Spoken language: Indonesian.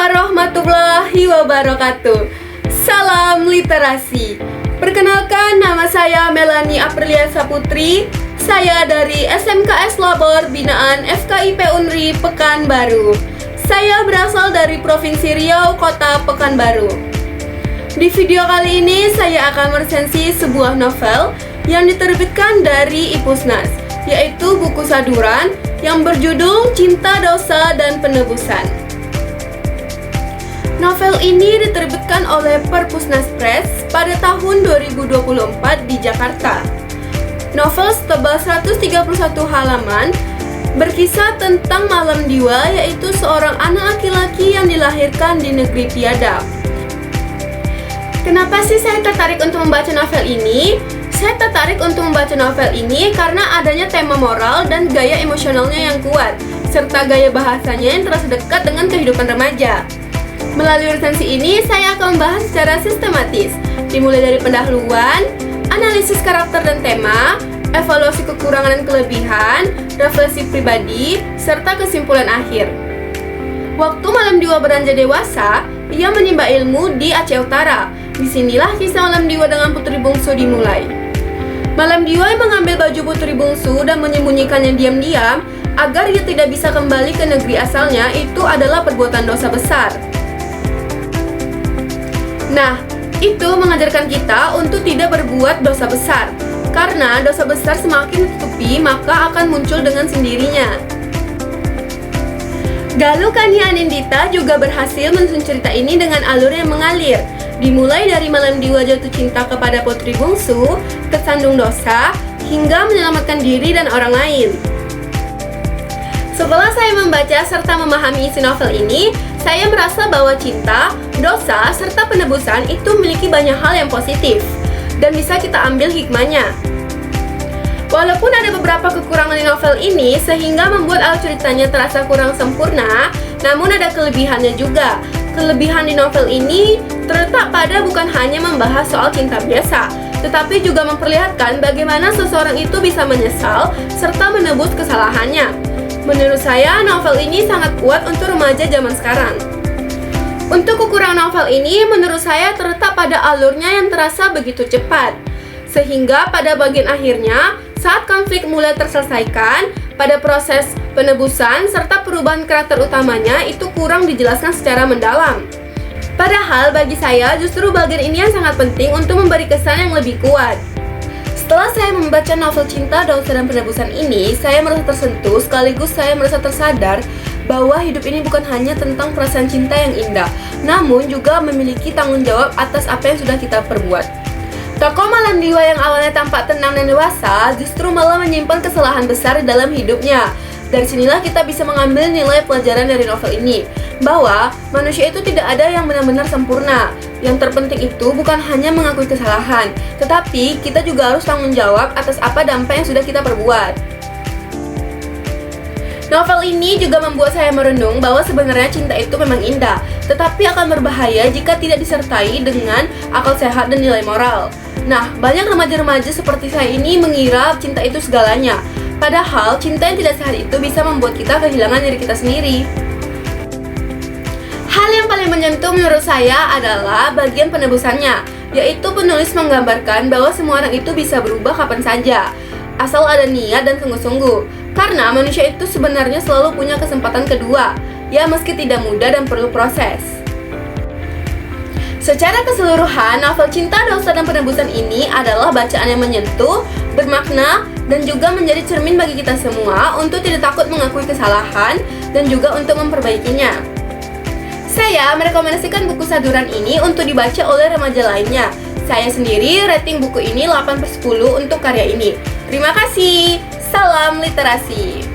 warahmatullahi wabarakatuh. Salam literasi. Perkenalkan, nama saya Melanie Aprilia Saputri. Saya dari SMKS Labor Binaan FKIP Unri Pekanbaru. Saya berasal dari Provinsi Riau, Kota Pekanbaru. Di video kali ini saya akan meresensi sebuah novel yang diterbitkan dari Ipusnas, yaitu buku saduran yang berjudul Cinta, Dosa, dan Penebusan. Novel ini diterbitkan oleh Perpusnas Press pada tahun 2024 di Jakarta. Novel setebal 131 halaman berkisah tentang Malam Diwa, yaitu seorang anak laki-laki yang dilahirkan di negeri Tiadap. Kenapa sih saya tertarik untuk membaca novel ini? Saya tertarik untuk membaca novel ini karena adanya tema moral dan gaya emosionalnya yang kuat, serta gaya bahasanya yang terasa dekat dengan kehidupan remaja. Melalui resensi ini, saya akan membahas secara sistematis, dimulai dari pendahuluan, analisis karakter dan tema, evaluasi kekurangan dan kelebihan, refleksi pribadi, serta kesimpulan akhir. Waktu Malam Diwa beranjak dewasa, ia menimba ilmu di Aceh Utara. Disinilah kisah Malam Diwa dengan putri bungsu dimulai. Malam Diwa yang mengambil baju putri bungsu dan menyembunyikannya diam-diam agar ia tidak bisa kembali ke negeri asalnya, itu adalah perbuatan dosa besar. Nah, itu mengajarkan kita untuk tidak berbuat dosa besar. Karena dosa besar semakin ditutupi, maka akan muncul dengan sendirinya. Galuh Kania Anindita juga berhasil menyusun cerita ini dengan alur yang mengalir. Dimulai dari Malam Diwa jatuh cinta kepada putri bungsu, kesandung dosa, hingga menyelamatkan diri dan orang lain. Setelah saya membaca serta memahami isi novel ini, saya merasa bahwa cinta, dosa, serta penebusan itu memiliki banyak hal yang positif dan bisa kita ambil hikmahnya. Walaupun ada beberapa kekurangan di novel ini sehingga membuat alur ceritanya terasa kurang sempurna, namun ada kelebihannya juga. Kelebihan di novel ini terletak pada bukan hanya membahas soal cinta biasa, tetapi juga memperlihatkan bagaimana seseorang itu bisa menyesal serta menebus kesalahannya. Menurut saya, novel ini sangat kuat untuk remaja zaman sekarang. Untuk kekurangan novel ini, menurut saya terletak pada alurnya yang terasa begitu cepat. Sehingga pada bagian akhirnya, saat konflik mulai terselesaikan, pada proses penebusan serta perubahan karakter utamanya itu kurang dijelaskan secara mendalam. Padahal bagi saya, justru bagian ini yang sangat penting untuk memberi kesan yang lebih kuat. Setelah saya membaca novel Cinta, Dosa, dan Penebusan ini, saya merasa tersentuh sekaligus saya merasa tersadar bahwa hidup ini bukan hanya tentang perasaan cinta yang indah, namun juga memiliki tanggung jawab atas apa yang sudah kita perbuat. Tokoh Malam Diwa yang awalnya tampak tenang dan dewasa, justru malah menyimpan kesalahan besar di dalam hidupnya. Dari sinilah kita bisa mengambil nilai pelajaran dari novel ini, bahwa manusia itu tidak ada yang benar-benar sempurna. Yang terpenting itu bukan hanya mengakui kesalahan, tetapi kita juga harus tanggung jawab atas apa dampak yang sudah kita perbuat. Novel ini juga membuat saya merenung bahwa sebenarnya cinta itu memang indah, tetapi akan berbahaya jika tidak disertai dengan akal sehat dan nilai moral. Nah, banyak remaja-remaja seperti saya ini mengira cinta itu segalanya. Padahal, cinta yang tidak sehat itu bisa membuat kita kehilangan diri kita sendiri. Hal yang paling menyentuh menurut saya adalah bagian penebusannya, yaitu penulis menggambarkan bahwa semua orang itu bisa berubah kapan saja, asal ada niat dan sungguh-sungguh. Karena manusia itu sebenarnya selalu punya kesempatan kedua, ya meski tidak mudah dan perlu proses. Secara keseluruhan, novel Cinta, Dosa, dan Penebusan ini adalah bacaan yang menyentuh, bermakna, dan juga menjadi cermin bagi kita semua untuk tidak takut mengakui kesalahan dan juga untuk memperbaikinya. Saya merekomendasikan buku saduran ini untuk dibaca oleh remaja lainnya. Saya sendiri rating buku ini 8/10 untuk karya ini. Terima kasih. Salam literasi.